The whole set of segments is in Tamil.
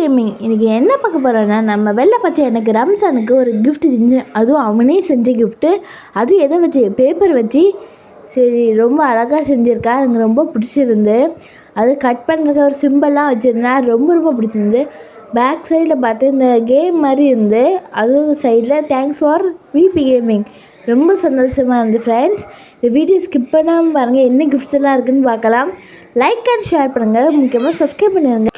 கேமிங் இன்றைக்கி என்ன பார்க்க போகிறோன்னா, நம்ம வெள்ளை பச்சை எனக்கு ரம்ஜானுக்கு ஒரு கிஃப்ட் செஞ்சேன். அதுவும் அவனே செஞ்ச கிஃப்ட்டு. அதுவும் எதை வச்சு, பேப்பர் வச்சு. சரி, ரொம்ப அழகாக செஞ்சுருக்கா. எனக்கு ரொம்ப பிடிச்சிருந்து. அது கட் பண்ணுறதுக்கு ஒரு சிம்பிள்லாம் வச்சுருந்தேன். ரொம்ப ரொம்ப பிடிச்சிருந்து. பேக் சைடில் பார்த்து இந்த கேம் மாதிரி இருந்து, அது சைடில் தேங்க்ஸ் ஃபார் விபி கேமிங். ரொம்ப சந்தோஷமாக இருந்து ஃப்ரெண்ட்ஸ். இந்த வீடியோ ஸ்கிப் பண்ணாமல் பாருங்கள். என்ன கிஃப்ட்ஸ் எல்லாம் இருக்குதுன்னு பார்க்கலாம். லைக் அண்ட் ஷேர் பண்ணுங்கள். முக்கியமாக சப்ஸ்கிரைப் பண்ணிடுங்க.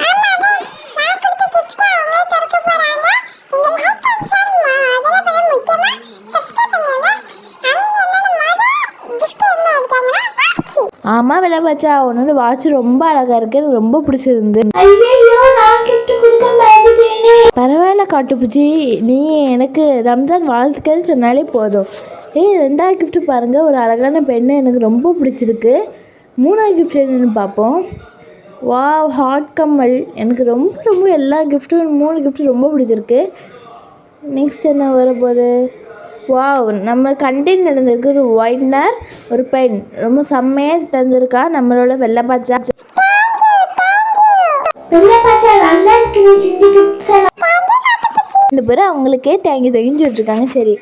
ஆமாம், வெள்ளை பச்சா உன்னோட வாட்ச் ரொம்ப அழகாக இருக்குது. எனக்கு ரொம்ப பிடிச்சிருந்து. பரவாயில்ல காட்டுப்பூச்சி, நீ எனக்கு ரம்ஜான் வாழ்த்துக்கள் சொன்னாலே போதும். ரெண்டாவது கிஃப்ட்டு பாருங்கள், ஒரு அழகான பெண்ணு. எனக்கு ரொம்ப பிடிச்சிருக்கு. மூணாவது கிஃப்ட் என்னென்னு பார்ப்போம். வாவ், ஹாட் கம்மல். எனக்கு ரொம்ப ரொம்ப எல்லா கிஃப்ட்டும் 3 கிஃப்ட்டு ரொம்ப பிடிச்சிருக்கு. நெக்ஸ்ட் என்ன வரப்போகுது? வாவ், நம்ம கண்டெய்னர் நடந்திருக்கு. ஒரு ஒயிட்னர், ஒரு பென். ரொம்ப செம்மையாக தந்திருக்கா நம்மளோட வெள்ளை பச்சா. ரெண்டு பேரும் அவங்களுக்கே தேங்கி சொல்லிட்டுருக்காங்க. சரி,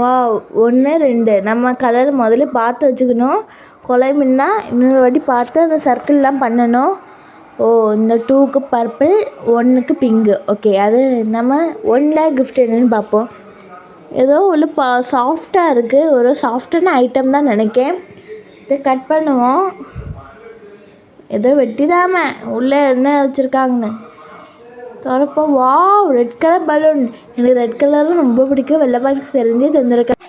வாவ் 1 2 நம்ம கலர் முதல்ல பார்த்து வச்சுக்கணும். குழம்புன்னா இன்னொரு வாட்டி பார்த்து அந்த சர்க்கிள்லாம் பண்ணணும். ஓ, இந்த 2க்கு பர்பிள், 1க்கு பிங்கு. ஓகே, அது நம்ம 1ல கிஃப்ட் என்னென்னு பார்ப்போம். ஏதோ உள்ள சாஃப்டாக இருக்குது. ஒரு சாஃப்டான ஐட்டம் தான் நினைக்கேன். இதை கட் பண்ணுவோம். ஏதோ வெட்டிடாமல் உள்ளே என்ன வச்சுருக்காங்கன்னு திறப்போம். Wow, red colour balloon. எனக்கு ரெட் கலரும் ரொம்ப பிடிக்கும். வெள்ளை பாய்க்கு செறிஞ்சே தந்திருக்கேன்.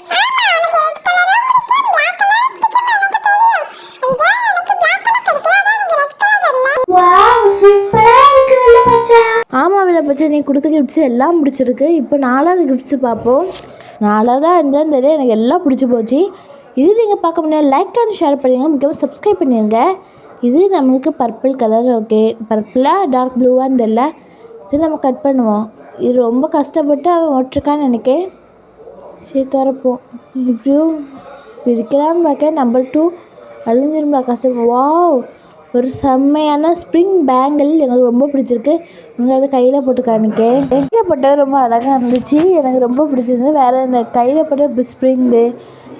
ஆமாம் வெள்ளை பச்சை, நீ கொடுத்த கிஃப்ட்ஸ் எல்லாம் பிடிச்சிருக்கு. இப்போ 4வது கிஃப்ட்ஸு பார்ப்போம். 4வதாக இருந்தாலும் தெரியும். எனக்கு எல்லாம் பிடிச்சி போச்சு. இது நீங்கள் பார்க்க முடியாது. லைக் அண்ட் ஷேர் பண்ணுங்கள். முக்கியமாக சப்ஸ்கிரைப் பண்ணிடுங்க. இது நம்மளுக்கு பர்பிள் கலர். ஓகே, பர்பிளாக டார்க் ப்ளூவான்னு தெரியல. இது நம்ம கட் பண்ணுவோம். இது ரொம்ப கஷ்டப்பட்டு அவன் ஓட்டிருக்கான்னு நினைக்கிறேன். சரி, திறப்போம். இப்படியும் பிரிக்கலான்னு பார்க்க. நம்பர் 2 அழிஞ்சிருந்தா கஷ்டம். வாவ், ஒரு செம்மையான ஸ்ப்ரிங் பேங்கிள். எனக்கு ரொம்ப பிடிச்சிருக்கு. நீங்கள் அதை கையில் போட்டு காணிக்கேன். கையில் போட்டது ரொம்ப அழகாக இருந்துச்சு. எனக்கு ரொம்ப பிடிச்சிருந்து. வேறு இந்த கையில் போட்ட ஸ்ப்ரிங்கு,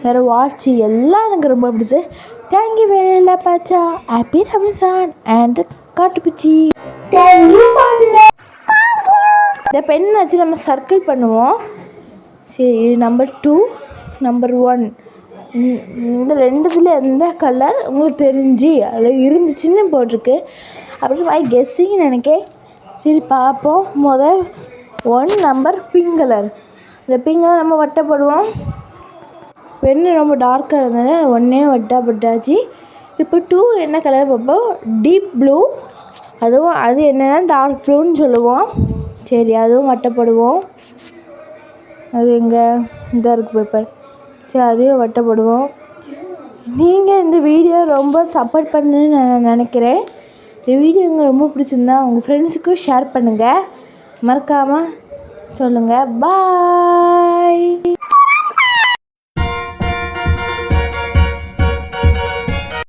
வேறு வாட்சி எல்லாம் எனக்கு ரொம்ப பிடிச்சி. தேங்க்யூ வெள்ளை பச்சா. ஹாப்பி ரம்ஜான் அண்ட் காட்டுப்பூச்சி. இந்த பென் வச்சு நம்ம சர்க்கிள் பண்ணுவோம். சரி, நம்பர் 2 நம்பர் 1 இந்த 2த்துல எந்த கலர் உங்களுக்கு தெரிஞ்சு அதில் இருந்துச்சுன்னு போட்டிருக்கு. அப்படி கெஸ்ஸிங் நினைக்கேன். சரி, பார்ப்போம். 1 நம்பர் பிங்க் கலர். இந்த பிங்க் கலர் நம்ம வட்டப்படுவோம். பெண்ணு ரொம்ப டார்க்காக இருந்ததுன்னா 1 வட்டப்பட்டாச்சு. இப்போ 2 என்ன கலர் பார்ப்போம். Deep blue. அதுவும் அது என்னென்னா டார்க் ப்ளூன்னு சொல்லுவோம். சரி, அதுவும் வட்டப்படுவோம். அது எங்கே இந்த இருக்குது பேப்பர். சரி, அதையும் வட்டப்படுவோம். நீங்கள் இந்த வீடியோ ரொம்ப சப்போர்ட் பண்ணுன்னு நான் நினைக்கிறேன். இந்த வீடியோ உங்களுக்கு ரொம்ப பிடிச்சிருந்தா உங்கள் ஃப்ரெண்ட்ஸுக்கும் ஷேர் பண்ணுங்கள். மறக்காமல் சொல்லுங்கள். பாய்.